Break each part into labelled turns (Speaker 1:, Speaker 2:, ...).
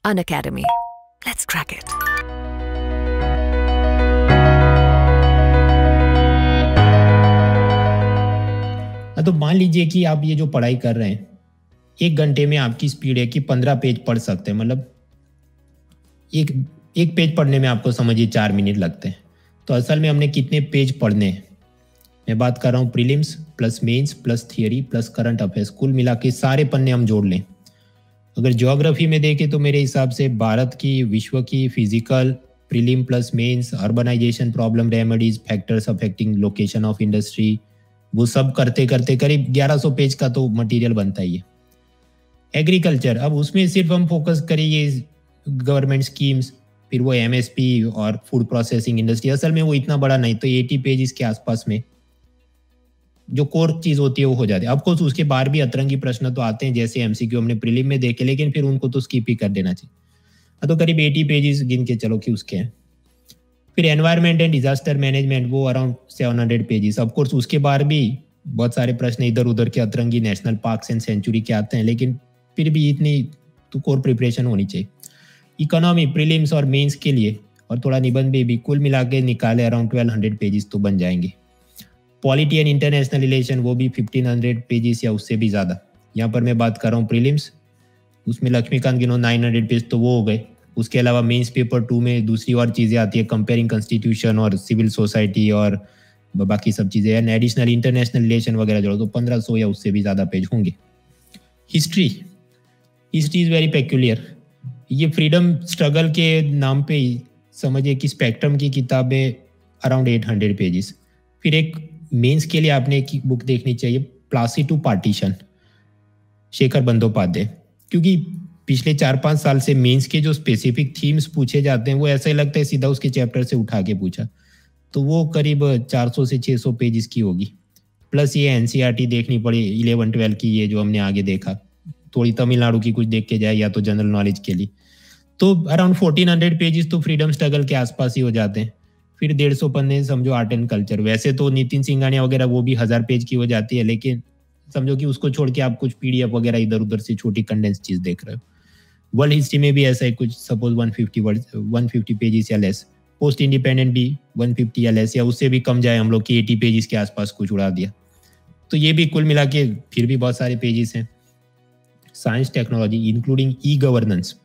Speaker 1: Unacademy. Let's crack it.
Speaker 2: तो मान लीजिए कि आप ये जो पढ़ाई कर रहे हैं 1 घंटे में आपकी स्पीड है कि 15 पेज पढ़ सकते हैं। मतलब एक पेज पढ़ने में आपको समझिए 4 मिनट लगते हैं। तो असल में हमने कितने पेज पढ़ने हैं? मैं बात कर रहा हूँ prelims plus mains plus theory plus current affairs, कुल मिला के सारे पन्ने हम जोड़ लें। अगर ज्योग्राफी में देखें तो मेरे हिसाब से भारत की, विश्व की, physical, prelim plus mains, urbanisation problem remedies, factors affecting location of industry, वो सब करते करते करीब 1100 पेज का तो मटेरियल बनता ही है। एग्रीकल्चर, अब उसमें सिर्फ हम फोकस करें ये गवर्नमेंट स्कीम्स, फिर वो एमएसपी और फूड प्रोसेसिंग इंडस्ट्री, असल में वो इतना बड़ा नहीं, तो 80 पेजेस के आसपास में जो कोर चीज होती है वो हो जाती है। ऑफकोर्स उसके बाहर भी अतरंगी प्रश्न तो आते हैं, जैसे एमसीक्यू हमने प्रीलिम में देखे, लेकिन फिर उनको तो स्किप ही कर देना चाहिए। तो करीब 80 पेजेस गिन के चलो कि उसके हैं। फिर एनवायरमेंट एंड डिजास्टर मैनेजमेंट, वो अराउंड 700 पेजेस। ऑफकोर्स उसके बाहर भी बहुत सारे प्रश्न इधर उधर के अतरंगी नेशनल पार्क्स एंड सेंचुरी के आते हैं, लेकिन फिर भी इतनी तो कोर प्रिपरेशन होनी चाहिए। इकोनॉमी, प्रीलिम्स और मेंस के लिए और थोड़ा निबंध भी कुल मिला के निकाले अराउंड 1200 पेजेस तो बन जाएंगे। पॉलिटी एंड इंटरनेशनल रिलेशन, वो भी 1500 पेजेस या उससे भी ज़्यादा। यहाँ पर मैं बात कर रहा हूँ प्रीलिम्स, उसमें लक्ष्मीकांत गिनो 900 पेज तो वो हो गए। उसके अलावा मेंस पेपर 2 में दूसरी और चीज़ें आती है, कंपेयरिंग कॉन्स्टिट्यूशन और सिविल सोसाइटी और बाकी सब चीज़ें, एंड एडिशनल इंटरनेशनल रिलेशन वगैरह जोड़ो तो 1500 या उससे भी ज़्यादा पेज होंगे। History is very peculiar. ये फ्रीडम स्ट्रगल के नाम पे ही समझिए कि स्पेक्ट्रम की किताबें अराउंड 800 पेजेस। फिर एक मेंस के लिए आपने एक बुक देखनी चाहिए, प्लासी टू पार्टीशन, शेखर बंदोपाध्याय, क्योंकि पिछले 4-5 साल से मेंस के जो स्पेसिफिक थीम्स पूछे जाते हैं वो ऐसा ही लगता है सीधा उसके चैप्टर से उठा के पूछा, तो वो करीब 400 से 600 पेजेस की होगी। प्लस ये एनसीईआरटी देखनी पड़ी 11-12 की, ये जो हमने आगे देखा, थोड़ी तमिलनाडु की कुछ देख के जाए या तो जनरल नॉलेज के लिए, तो अराउंड 1400 पेजेस तो फ्रीडम स्ट्रगल के आसपास ही हो जाते हैं। फिर 150 पन्ने समझो आर्ट एंड कल्चर, वैसे तो नितिन सिंघानिया वगैरह वो भी 1000 पेज की हो जाती है, लेकिन समझो कि उसको छोड़ के आप कुछ पीडीएफ वगैरह इधर उधर से छोटी कंडेंस चीज देख रहे हो। वर्ल्ड हिस्ट्री में भी ऐसा है कुछ, सपोज 150 पेजेस या लेस। पोस्ट इंडिपेंडेंट भी 150 या लेस या उससे भी कम जाए हम लोग की 80 पेजेस के आसपास कुछ उड़ा दिया, तो ये भी कुल मिला के फिर भी बहुत सारे पेजेस हैं। Science technology including e governance,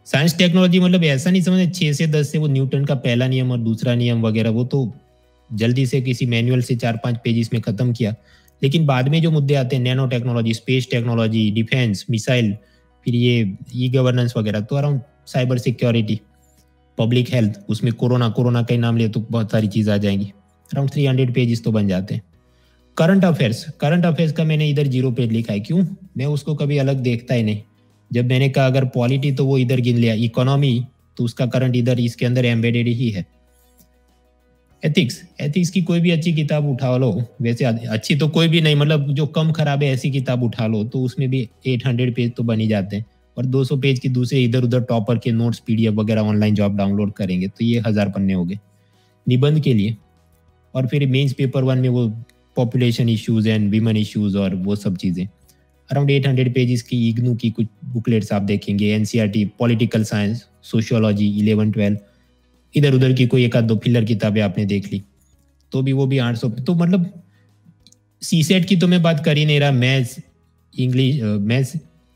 Speaker 2: science technology मतलब ऐसा नहीं समझे 6 से 10 से वो न्यूटन का पहला नियम और दूसरा नियम वगैरह, वो तो जल्दी से किसी मैनुअल से 4-5 पेजेस में खत्म किया, लेकिन बाद में जो मुद्दे आते हैं nano technology, space technology, defence, missile, फिर ये ई गवर्नेंस वगैरह, तो around cyber security, public health, उसमें कोरोना का ही नाम ले तो बहुत सारी चीज़ आ जाएंगी, अराउंड 300 पेजेस तो बन जाते हैं। करंट अफेयर्स का मैंने इधर 0 पेज लिखा है, क्यों? मैं उसको कभी अलग देखता ही नहीं। जब मैंने कहा अगर पॉलिटी तो वो इधर गिन लिया, इकोनॉमी तो उसका करंट इधर इसके अंदर एम्बेडेड ही है। एथिक्स की कोई भी अच्छी किताब उठा लो, वैसे अच्छी तो कोई भी नहीं, मतलब जो कम खराब है ऐसी किताब उठा लो तो उसमें भी 800 पेज तो बन ही जाते हैं, और 200 पेज की दूसरे इधर उधर टॉपर के नोट्स पीडीएफ वगैरह ऑनलाइन जो आप डाउनलोड करेंगे तो ये 1000 पन्ने हो गए निबंध के लिए। और फिर मेंस पेपर 1 में वो population issues and women issues और वो सब चीज़ें, अराउंड 800 पेजेस की इग्नू की कुछ बुकलेट्स आप देखेंगे। एनसीईआरटी, पॉलिटिकल साइंस, सोशियोलॉजी 11-12, इधर उधर की कोई 1-2 फिलर किताबें आपने देख ली तो भी वो भी 800। तो मतलब सीसेट की तो मैं बात कर ही नहीं रहा, मैथ्स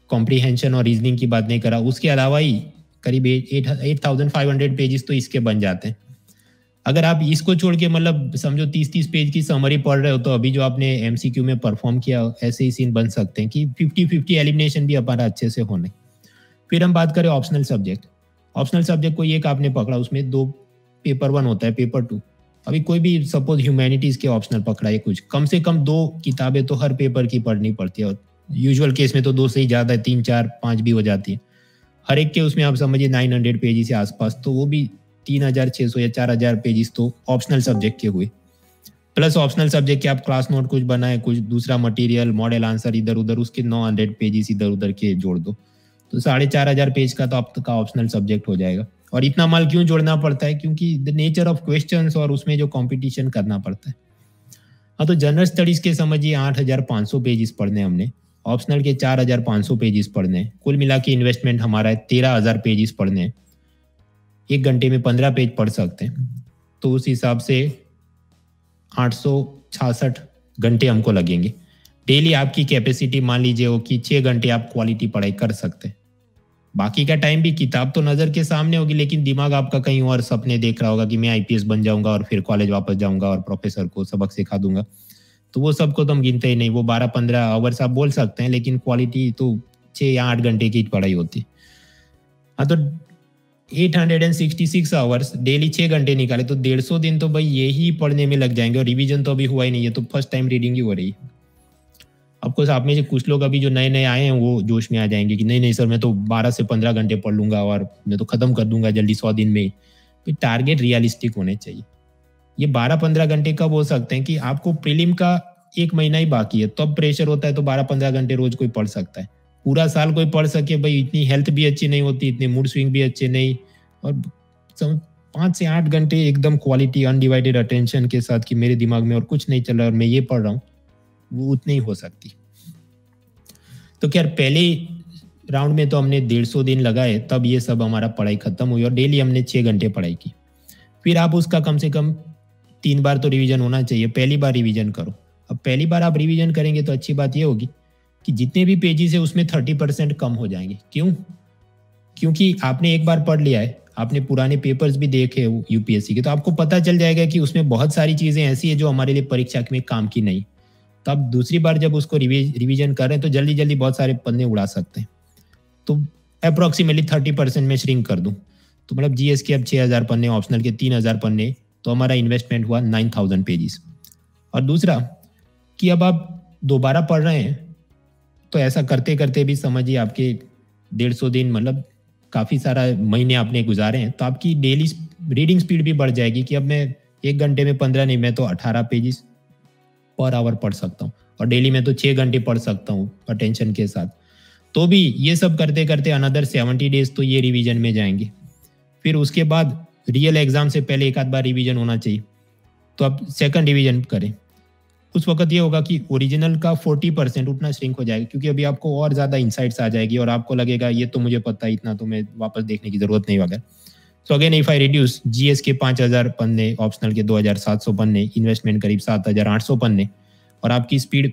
Speaker 2: कॉम्प्रीहेंशन और रीजनिंग की बात नहीं करा, उसके अलावा ही करीब 8500 पेजेस तो इसके बन जाते हैं। अगर आप इसको छोड़ के मतलब समझो 30-30 पेज की समरी पढ़ रहे हो तो अभी जो आपने एमसीक्यू में परफॉर्म किया ऐसे ही सीन बन सकते हैं कि 50-50 एलिमिनेशन भी हमारा अच्छे से होने। फिर हम बात करें ऑप्शनल सब्जेक्ट कोई एक आपने पकड़ा, उसमें 2 पेपर 1 होता है, पेपर 2, अभी कोई भी सपोज ह्यूमैनिटीज के ऑप्शनल पकड़ा है, कुछ कम से कम 2 किताबें तो हर पेपर की पढ़नी पड़ती है, और यूजुअल केस में तो 2 से ही ज़्यादा है, 3, 4, 5 भी हो जाती है हर एक के। उसमें आप समझिए 900 पेजेस के आसपास, तो वो भी 3600 या 4000 पेजेस तो ऑप्शनल सब्जेक्ट के हुए। प्लस ऑप्शनल सब्जेक्ट के आप क्लास नोट कुछ बनाए, कुछ दूसरा मटेरियल, मॉडल आंसर इधर उधर, उसके 900 पेजेस इधर उधर के जोड़ दो तो 4500 पेज का तो आपका ऑप्शनल सब्जेक्ट हो जाएगा। और इतना माल क्यों जोड़ना पड़ता है? क्योंकि द नेचर ऑफ क्वेश्चंस और उसमें जो कंपटीशन करना पड़ता है। हाँ, तो जनरल स्टडीज के समझिए 8500 पेजेस पढ़ने हमने, ऑप्शनल के 4,500 पेजेस पढ़ने हैं, कुल मिला के इन्वेस्टमेंट हमारा है 13,000 पेजेस पढ़ने हैं। 1 घंटे में 15 पेज पढ़ सकते हैं, तो उस हिसाब से 866 घंटे हमको लगेंगे। डेली आपकी कैपेसिटी मान लीजिए हो कि 6 घंटे आप क्वालिटी पढ़ाई कर सकते हैं। बाकी का टाइम भी किताब तो नज़र के सामने होगी, लेकिन दिमाग आपका कहीं और सपने देख रहा होगा कि मैं आईपीएस बन जाऊंगा और फिर कॉलेज वापस जाऊंगा और प्रोफेसर को सबक सिखा दूंगा। तो वो सबको तो हम गिनते ही नहीं। वो 12-15 आवर्स आप बोल सकते हैं, लेकिन क्वालिटी तो 6 या 8 घंटे की पढ़ाई होती। हाँ, तो 866 आवर्स डेली 6 घंटे निकाले तो 150 दिन तो भाई यही पढ़ने में लग जाएंगे, और रिवीजन तो अभी हुआ ही नहीं है, तो फर्स्ट टाइम रीडिंग ही हो रही है। आपको आप में से कुछ लोग अभी जो नए नए आए हैं वो जोश में आ जाएंगे कि नहीं नहीं सर, मैं तो 12 से 15 घंटे पढ़ लूंगा और मैं तो खत्म कर दूंगा जल्दी 100 दिन में। तो टारगेट रियलिस्टिक होने चाहिए। ये 12-15 घंटे कब हो सकते हैं कि आपको प्रीलिम का 1 महीना ही बाकी है, तब प्रेशर होता है, तो 12-15 घंटे रोज कोई पढ़ सकता है। पूरा साल कोई पढ़ सके भाई, इतनी हेल्थ भी अच्छी नहीं होती, इतने मूड स्विंग भी अच्छे नहीं, और 5 से 8 घंटे एकदम क्वालिटी अनडिवाइडेड अटेंशन के साथ कि मेरे दिमाग में और कुछ नहीं चल रहा और मैं ये पढ़ रहा हूँ, वो उतनी ही हो सकती। तो खैर पहले राउंड में तो हमने 150 दिन लगाए, तब ये सब हमारा पढ़ाई खत्म हुई और डेली हमने 6 घंटे पढ़ाई की। फिर आप उसका कम से कम 3 बार तो रिवीजन होना चाहिए। पहली बार रिवीजन करो। अब पहली बार आप रिवीजन करेंगे तो अच्छी बात ये होगी कि जितने भी पेजेस है उसमें 30% कम हो जाएंगे। क्यों? क्योंकि आपने एक बार पढ़ लिया है, आपने पुराने पेपर्स भी देखे यूपीएससी के, तो आपको पता चल जाएगा कि उसमें बहुत सारी चीज़ें ऐसी है जो हमारे लिए परीक्षा में काम की नहीं। तब दूसरी बार जब उसको रिवीजन कर रहे हैं तो जल्दी जल्दी बहुत सारे पन्ने उड़ा सकते हैं। तो अप्रोक्सीमेटली 30% में श्रिंक कर दूं तो मतलब जीएस के अब 6,000 पन्ने, ऑप्शनल के 3,000 पन्ने, तो हमारा इन्वेस्टमेंट हुआ 9,000 पेजेस। और दूसरा कि अब आप दोबारा पढ़ रहे हैं तो ऐसा करते करते भी समझिए आपके 150 दिन मतलब काफ़ी सारा महीने आपने गुजारे हैं, तो आपकी डेली रीडिंग स्पीड भी बढ़ जाएगी कि अब मैं 1 घंटे में 15 नहीं, मैं तो 18 पेजेस पर आवर पढ़ सकता हूँ, और डेली में तो 6 घंटे पढ़ सकता हूँ अटेंशन के साथ। तो भी ये सब करते करते अनदर 70 डेज तो ये रिवीजन में जाएंगे। फिर उसके बाद रियल एग्जाम से पहले एक आध बार रिवीजन होना चाहिए, तो आप सेकंड रिवीजन करें। उस वक्त ये होगा कि ओरिजिनल का 40% उतना श्रिंक हो जाएगा, क्योंकि अभी आपको और ज़्यादा इंसाइट्स आ जाएगी और आपको लगेगा ये तो मुझे पता है, इतना तो मैं वापस देखने की ज़रूरत नहीं वगैरह। So again if I reduce, GS के 5,000 पन्ने, ऑप्शनल के 2,700 पन्ने, इन्वेस्टमेंट करीब 7,800 पन्ने, और आपकी स्पीड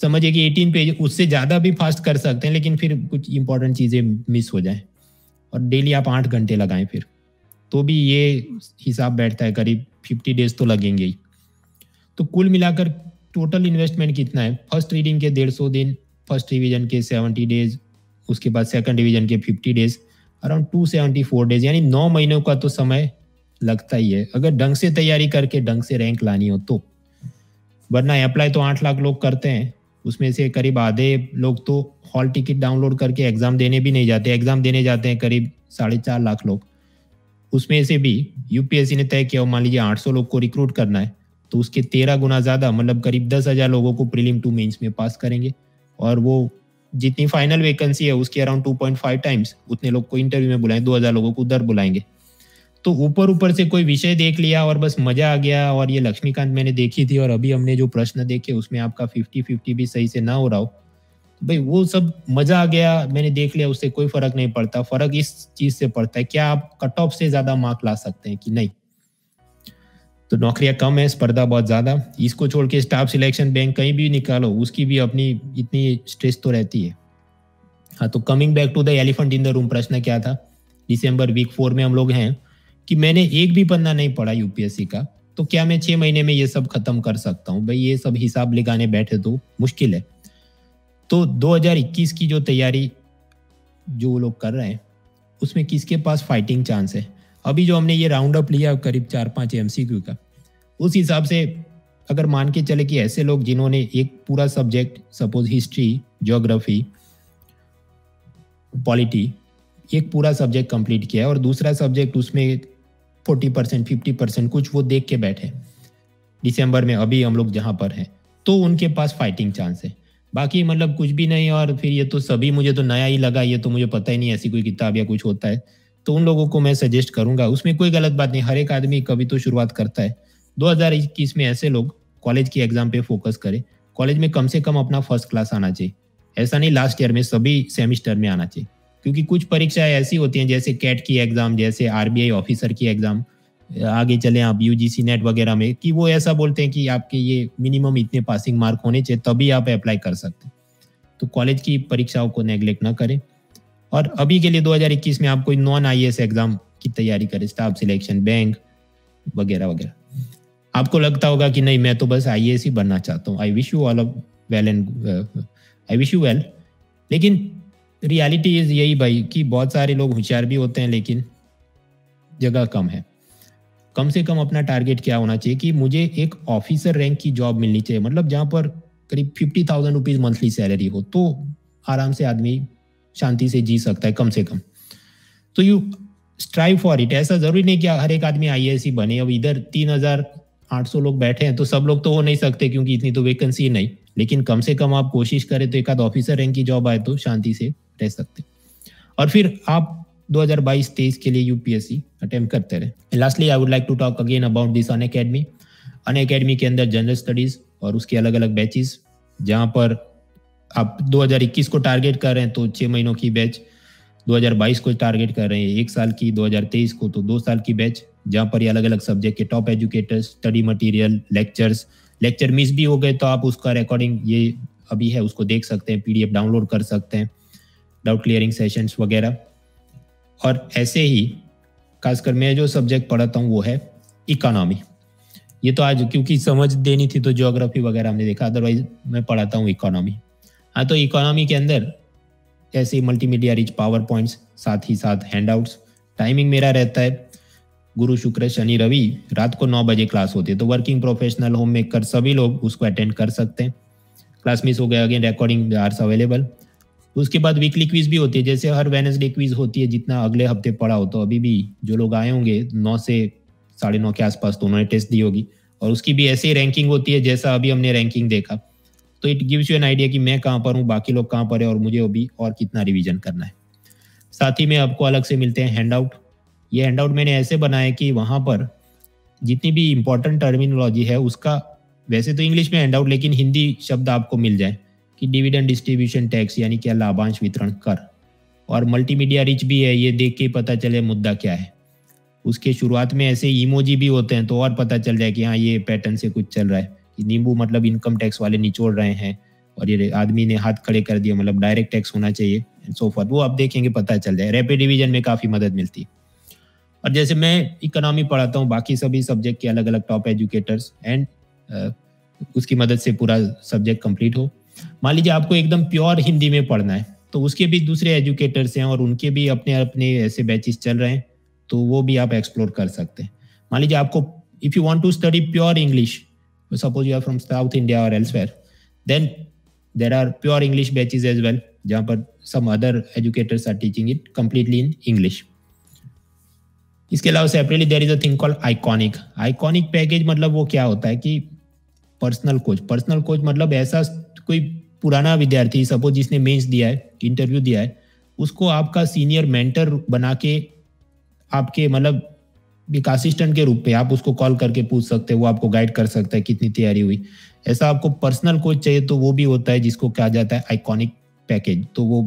Speaker 2: समझिए कि 18 पेज, उससे ज़्यादा भी फास्ट कर सकते हैं, लेकिन फिर कुछ इंपॉर्टेंट चीज़ें मिस हो जाएं, और डेली आप 8 घंटे लगाएं फिर, तो भी ये हिसाब बैठता है करीब 50 डेज तो लगेंगे ही। तो कुल मिलाकर टोटल इन्वेस्टमेंट कितना है? फर्स्ट रीडिंग के 150 दिन, फर्स्ट रिवीजन के 70 डेज, उसके बाद सेकंड रिवीजन के 50 डेज, अराउंड 274 डेज, यानी 9 महीनों का तो समय लगता ही है, अगर ढंग से तैयारी करके ढंग से रैंक लानी हो तो। वरना अप्लाई तो 8 लाख लोग करते हैं, उसमें से करीब आधे लोग तो हॉल टिकट डाउनलोड करके एग्जाम देने भी नहीं जाते, एग्जाम देने जाते हैं करीब 4.5 लाख लोग। उसमें से भी यूपीएससी ने तय किया, मान लीजिए 800 लोग को रिक्रूट करना है, तो उसके 13 गुना ज़्यादा, मतलब करीब 10,000 लोगों को प्रीलिम टू मेंस में पास करेंगे, और वो जितनी फाइनल वैकेंसी है उसके अराउंड 2.5 टाइम्स उतने लोग को इंटरव्यू में बुलाएंगे, 2,000 लोगों को उधर बुलाएंगे। तो ऊपर ऊपर से कोई विषय देख लिया और बस मजा आ गया, और ये लक्ष्मीकांत मैंने देखी थी, और अभी हमने जो प्रश्न देखे उसमें आपका 50-50 भी सही से ना हो रहा हो, तो भाई वो सब मजा आ गया, मैंने देख लिया, उससे कोई फर्क नहीं पड़ता। फर्क इस चीज से पड़ता है क्या आप कट ऑफ से ज्यादा मार्क ला सकते हैं कि नहीं। तो नौकरियां कम है, स्पर्धा बहुत ज्यादा, इसको छोड़ के स्टाफ सिलेक्शन बैंक कहीं भी निकालो, उसकी भी अपनी इतनी स्ट्रेस तो रहती है। हाँ, तो coming back to the elephant in the room, प्रश्न क्या था? दिसंबर वीक 4 में हम लोग हैं कि मैंने एक भी पन्ना नहीं पढ़ा यूपीएससी का, तो क्या मैं 6 महीने में ये सब खत्म कर सकता हूँ? भाई ये सब हिसाब लगाने बैठे तो मुश्किल है। तो 2021 की जो तैयारी जो लोग कर रहे हैं उसमें किसके पास फाइटिंग चांस है? अभी जो हमने ये राउंड अप लिया करीब 4-5 एमसीक्यू का, उस हिसाब से अगर मान के चले कि ऐसे लोग जिन्होंने एक पूरा subject, suppose history, geography, polity, एक पूरा सब्जेक्ट कंप्लीट किया है और दूसरा सब्जेक्ट उसमें 40% 50% कुछ वो देख के बैठे दिसंबर में, अभी हम लोग जहाँ पर हैं, तो उनके पास फाइटिंग चांस है। बाकी मतलब कुछ भी नहीं, और फिर ये तो सभी मुझे तो नया ही लगा, ये तो मुझे पता ही नहीं ऐसी कोई किताब या कुछ होता है, तो उन लोगों को मैं सजेस्ट करूंगा, उसमें कोई गलत बात नहीं, हर एक आदमी कभी तो शुरुआत करता है। 2021 में ऐसे लोग कॉलेज की एग्जाम पे फोकस करें, कॉलेज में कम से कम अपना फर्स्ट क्लास आना चाहिए, ऐसा नहीं लास्ट ईयर में, सभी सेमिस्टर में आना चाहिए। क्योंकि कुछ परीक्षाएं ऐसी होती हैं जैसे कैट की एग्जाम, जैसे आरबीआई ऑफिसर की एग्जाम, आगे चले आप यूजीसी नेट वगैरह में, कि वो ऐसा बोलते हैं कि आपके ये मिनिमम इतने पासिंग मार्क होने चाहिए तभी आप अप्लाई कर सकते हैं। तो कॉलेज की परीक्षाओं को नेग्लेक्ट ना करें। और अभी के लिए 2021 में आप कोई नॉन आईएएस एग्जाम की तैयारी करें, स्टाफ सिलेक्शन, बैंक वगैरह वगैरह। आपको लगता होगा कि नहीं मैं तो बस आईएएस ही बनना चाहता हूँ, I wish you all well and I wish you well, लेकिन रियलिटी इज यही भाई कि बहुत सारे लोग होशियार भी होते हैं लेकिन जगह कम है। कम से कम अपना टारगेट क्या होना चाहिए कि मुझे एक ऑफिसर रैंक की जॉब मिलनी चाहिए, मतलब जहाँ पर करीब 50,000 रुपीज मंथली सैलरी हो, तो आराम से आदमी शांति से जी सकता है कम से कम। तो यू स्ट्राइव फॉर इट। ऐसा जरूरी नहीं कि हर एक आदमी आईएएस ही बने। अब इधर 3,800 लोग बैठे हैं तो सब लोग तो हो नहीं सकते क्योंकि इतनी तो वैकेंसी नहीं, लेकिन कम से कम आप कोशिश करें तो एक आध ऑफिसर रैंक की जॉब आए तो शांति से रह सकते। और फिर आप 2022-23 के लिए यूपीएससी अटेम्प्ट करते रहे। Lastly I would like to talk again about this Unacademy. Unacademy के अंदर जनरल स्टडीज और उसके अलग अलग बैचेस, जहाँ पर आप 2021 को टारगेट कर रहे हैं तो 6 महीनों की बैच, 2022 को टारगेट कर रहे हैं 1 साल की, 2023 को तो 2 साल की बैच, जहाँ पर ये अलग अलग सब्जेक्ट के top educators, study material, lecture miss भी हो गए तो आप उसका रिकॉर्डिंग ये अभी है उसको देख सकते हैं, पीडीएफ डाउनलोड कर सकते हैं, डाउट क्लियरिंग सेशंस वगैरह। और ऐसे ही खासकर मैं जो सब्जेक्ट पढ़ाता हूँ वो है इकोनॉमी। ये तो आज क्योंकि समझ देनी थी तो ज्योग्राफी वगैरह हमने देखा, अदरवाइज मैं पढ़ाता हूँ इकोनॉमी। हाँ, तो इकोनॉमी के अंदर ऐसे मल्टीमीडिया रिच पावर पॉइंट्स, साथ ही साथ हैंडआउट्स। टाइमिंग मेरा रहता है गुरु शुक्र शनि रवि, रात को 9 बजे क्लास होती है, तो वर्किंग प्रोफेशनल, होम मेकर सभी लोग उसको अटेंड कर सकते हैं। क्लास मिस हो गया अगेन रिकॉर्डिंग आर्स अवेलेबल। उसके बाद वीकली क्विज भी होती है, जैसे हर वेडनेसडे क्विज होती है, जितना अगले हफ्ते पढ़ा हो। तो अभी भी जो लोग आए होंगे 9 से 9:30 के आसपास तो उन्होंने टेस्ट दी होगी, और उसकी भी ऐसे ही रैंकिंग होती है जैसा अभी हमने रैंकिंग देखा। तो it gives you an idea कि मैं कहाँ पर हूँ, बाकी लोग कहाँ पर है, और मुझे अभी और कितना रिवीजन करना है। साथ ही में आपको अलग से मिलते हैं हैंडआउट। ये हैंडआउट मैंने ऐसे बनाया कि वहाँ पर जितनी भी इंपॉर्टेंट टर्मिनोलॉजी है उसका, वैसे तो इंग्लिश में हैंडआउट, लेकिन हिंदी शब्द आपको मिल जाए कि डिविडेंड डिस्ट्रीब्यूशन टैक्स यानी क्या लाभांश वितरण कर, और मल्टीमीडिया रिच भी है, ये देख के पता चले मुद्दा क्या है। उसके शुरुआत में ऐसे इमोजी भी होते हैं तो और पता चल जाए कि हाँ ये पैटर्न से कुछ चल रहा है, कि नींबू मतलब इनकम टैक्स वाले निचोड़ रहे हैं, और ये आदमी ने हाथ खड़े कर दिया मतलब डायरेक्ट टैक्स होना चाहिए, एंड सो फॉर। वो आप देखेंगे पता चल जाए। रैपिड रिवीजन में काफ़ी मदद मिलती है। और जैसे मैं इकोनॉमी पढ़ाता हूँ, बाकी सभी सब्जेक्ट के अलग अलग टॉप एजुकेटर्स एंड उसकी मदद से पूरा सब्जेक्ट कंप्लीट हो। मान लीजिए आपको एकदम प्योर हिंदी में पढ़ना है तो उसके भी दूसरे एजुकेटर्स हैं और उनके भी अपने अपने ऐसे बैचेस चल रहे हैं, तो वो भी आप एक्सप्लोर कर सकते हैं। मान लीजिए आपको if you want to study pure English, suppose you are from South India और elsewhere, then there are pure English batches as well, जहाँ पर some other educators are teaching it completely in English. इसके अलावा separately there is a thing called iconic. Iconic package मतलब वो क्या होता है कि पर्सनल कोच मतलब ऐसा कोई पुराना विद्यार्थी, सपोज जिसने मेंस दिया है, इंटरव्यू दिया है, उसको आपका सीनियर मेंटर बना के आपके मतलब एक असिस्टेंट के रूप पे आप उसको कॉल करके पूछ सकते हैं, वो आपको गाइड कर सकता है कितनी तैयारी हुई। ऐसा आपको पर्सनल कोच चाहिए तो वो भी होता है जिसको कहा जाता है आइकॉनिक पैकेज। तो वो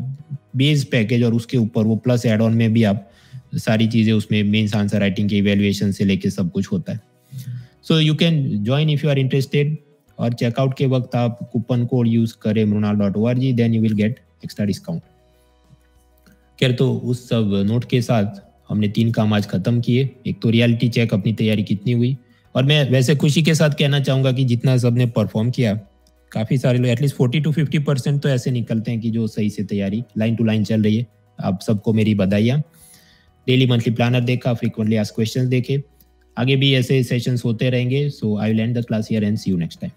Speaker 2: बेस पैकेज और उसके ऊपर वो प्लस एड ऑन में भी आप सारी चीज़ें, उसमें मेंस आंसर राइटिंग के इवेल्युएशन से लेके सब कुछ होता है। So you can join if you are interested, और चेकआउट के वक्त आप कूपन कोड यूज करें mrunal.org, then you will get extra discount. खैर, तो उस सब नोट के साथ हमने 3 काम आज खत्म किए। एक तो रियलिटी चेक, अपनी तैयारी कितनी हुई, और मैं वैसे खुशी के साथ कहना चाहूँगा कि जितना सबने परफॉर्म किया, काफ़ी सारे लोग एटलीस्ट 40 to 50% तो ऐसे निकलते हैं कि जो सही से तैयारी लाइन टू लाइन चल रही है। आप सबको मेरी बधाइयाँ। डेली मंथली प्लानर देखा, फ्रीक्वेंटली आस्क्ड क्वेश्चंस देखे, आगे भी ऐसे सेशंस होते रहेंगे। So I will end the class here and see you next time.